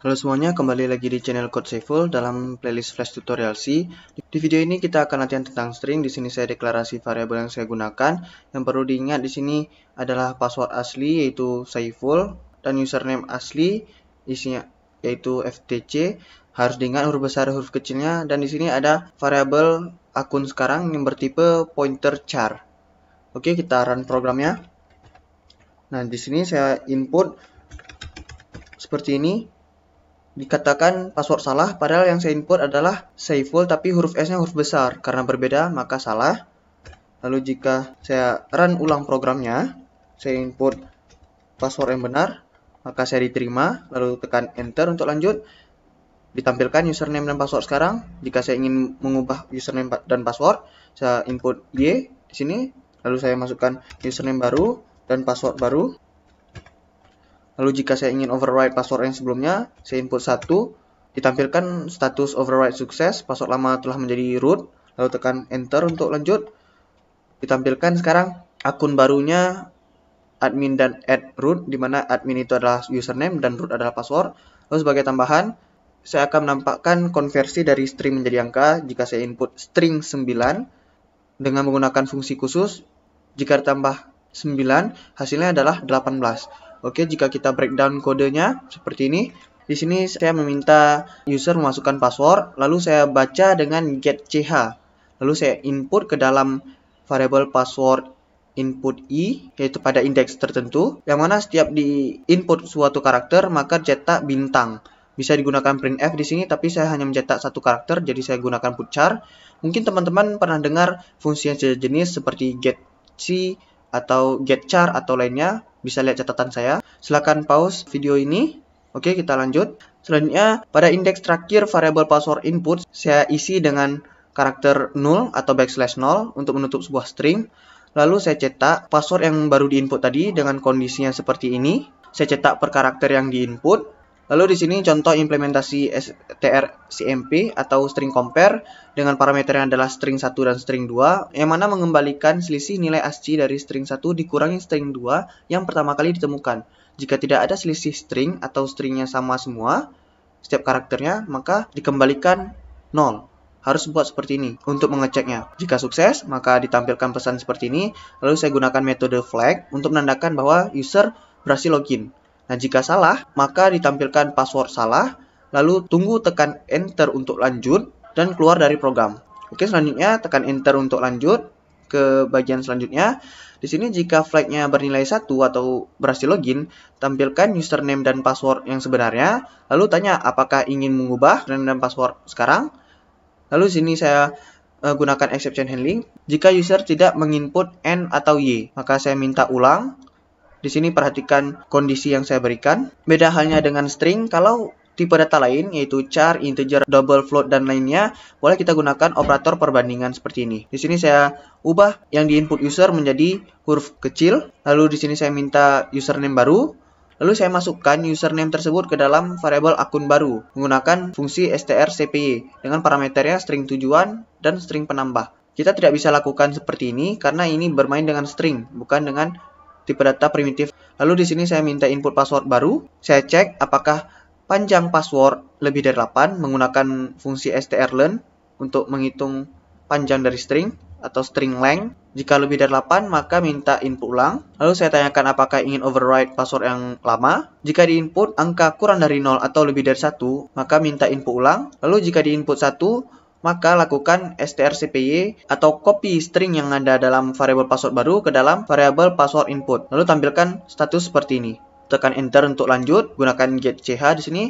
Halo semuanya, kembali lagi di channel Code Saiful dalam playlist Flash Tutorial C. Di video ini kita akan latihan tentang string. Di sini saya deklarasi variabel yang saya gunakan. Yang perlu diingat di sini adalah password asli yaitu Saiful dan username asli isinya yaitu FTC. Harus diingat huruf besar huruf kecilnya, dan di sini ada variabel akun sekarang yang bertipe pointer char. Oke, kita run programnya. Nah, di sini saya input seperti ini. Dikatakan password salah, padahal yang saya input adalah Saiful, tapi huruf S-nya huruf besar. Karena berbeda, maka salah. Lalu jika saya run ulang programnya, saya input password yang benar, maka saya diterima. Lalu tekan Enter untuk lanjut. Ditampilkan username dan password sekarang. Jika saya ingin mengubah username dan password, saya input Y di sini. Lalu saya masukkan username baru dan password baru. Lalu jika saya ingin override password yang sebelumnya, saya input 1, ditampilkan status override sukses, password lama telah menjadi root, lalu tekan enter untuk lanjut. Ditampilkan sekarang akun barunya admin dan add root, di mana admin itu adalah username dan root adalah password. Lalu sebagai tambahan, saya akan menampakkan konversi dari string menjadi angka jika saya input string 9 dengan menggunakan fungsi khusus. Jika ditambah 9, hasilnya adalah 18. Oke, jika kita breakdown kodenya seperti ini. Di sini saya meminta user memasukkan password, lalu saya baca dengan getch. Lalu saya input ke dalam variabel password input i, yaitu pada indeks tertentu, yang mana setiap di input suatu karakter maka cetak bintang. Bisa digunakan printf di sini, tapi saya hanya mencetak satu karakter, jadi saya gunakan putchar. Mungkin teman-teman pernah dengar fungsi yang sejenis seperti getc atau getchar atau lainnya. Bisa lihat catatan saya. Silakan pause video ini. Oke, kita lanjut. Selanjutnya, pada indeks terakhir variabel password input, saya isi dengan karakter 0 atau \0 untuk menutup sebuah string. Lalu saya cetak password yang baru diinput tadi dengan kondisinya seperti ini. Saya cetak per karakter yang diinput. Lalu di sini contoh implementasi strcmp atau string compare dengan parameter yang adalah string 1 dan string 2, yang mana mengembalikan selisih nilai ASCII dari string 1 dikurangi string 2 yang pertama kali ditemukan. Jika tidak ada selisih string atau stringnya sama semua, setiap karakternya, maka dikembalikan 0. Harus buat seperti ini untuk mengeceknya. Jika sukses, maka ditampilkan pesan seperti ini. Lalu saya gunakan metode flag untuk menandakan bahwa user berhasil login. Nah, jika salah, maka ditampilkan password salah, lalu tunggu tekan enter untuk lanjut, dan keluar dari program. Oke, selanjutnya tekan enter untuk lanjut ke bagian selanjutnya. Di sini jika flagnya bernilai 1 atau berhasil login, tampilkan username dan password yang sebenarnya, lalu tanya apakah ingin mengubah username dan password sekarang. Lalu sini saya gunakan exception handling. Jika user tidak menginput N atau Y, maka saya minta ulang. Di sini perhatikan kondisi yang saya berikan. Beda halnya dengan string, kalau tipe data lain yaitu char, integer, double, float, dan lainnya, boleh kita gunakan operator perbandingan seperti ini. Di sini saya ubah yang diinput user menjadi huruf kecil. Lalu di sini saya minta username baru. Lalu saya masukkan username tersebut ke dalam variabel akun baru menggunakan fungsi strcpy dengan parameternya string tujuan dan string penambah. Kita tidak bisa lakukan seperti ini karena ini bermain dengan string, bukan dengan tipe data primitif. Lalu di sini saya minta input password baru. Saya cek apakah panjang password lebih dari 8 menggunakan fungsi strlen untuk menghitung panjang dari string atau string length. Jika lebih dari 8, maka minta input ulang. Lalu saya tanyakan apakah ingin override password yang lama. Jika diinput angka kurang dari 0 atau lebih dari 1, maka minta input ulang. Lalu jika diinput 1, maka lakukan strcpy atau copy string yang ada dalam variabel password baru ke dalam variabel password input. Lalu tampilkan status seperti ini. Tekan enter untuk lanjut, gunakan getch di sini.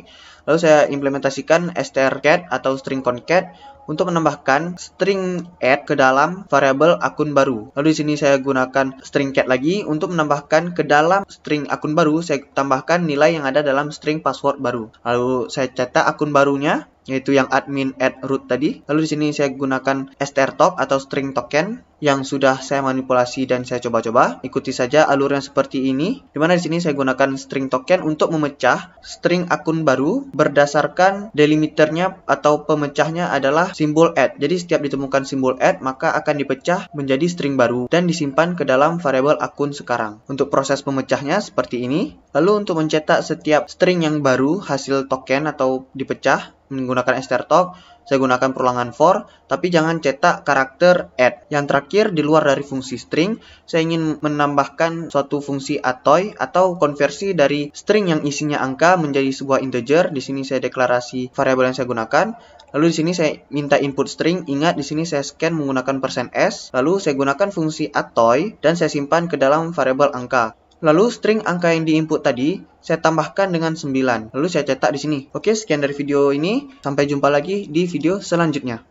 Lalu saya implementasikan strcat atau string concat untuk menambahkan string add ke dalam variabel akun baru. Lalu di sini saya gunakan string cat lagi untuk menambahkan ke dalam string akun baru, saya tambahkan nilai yang ada dalam string password baru. Lalu saya cetak akun barunya. yaitu yang admin add root tadi. Lalu di sini saya gunakan strtok atau string token yang sudah saya manipulasi dan saya coba-coba. Ikuti saja alurnya seperti ini. Dimana di sini saya gunakan string token untuk memecah string akun baru berdasarkan delimiternya atau pemecahnya adalah simbol add. Jadi setiap ditemukan simbol add maka akan dipecah menjadi string baru dan disimpan ke dalam variabel akun sekarang. Untuk proses pemecahnya seperti ini. Lalu untuk mencetak setiap string yang baru hasil token atau dipecah menggunakan strtok, saya gunakan perulangan for, tapi jangan cetak karakter add. Yang terakhir, di luar dari fungsi string, saya ingin menambahkan suatu fungsi atoy atau konversi dari string yang isinya angka menjadi sebuah integer. Di sini saya deklarasi variabel yang saya gunakan. Lalu di sini saya minta input string. Ingat di sini saya scan menggunakan %s. Lalu saya gunakan fungsi atoy dan saya simpan ke dalam variabel angka. Lalu string angka yang diinput tadi saya tambahkan dengan 9. Lalu saya cetak di sini. Oke, sekian dari video ini. Sampai jumpa lagi di video selanjutnya.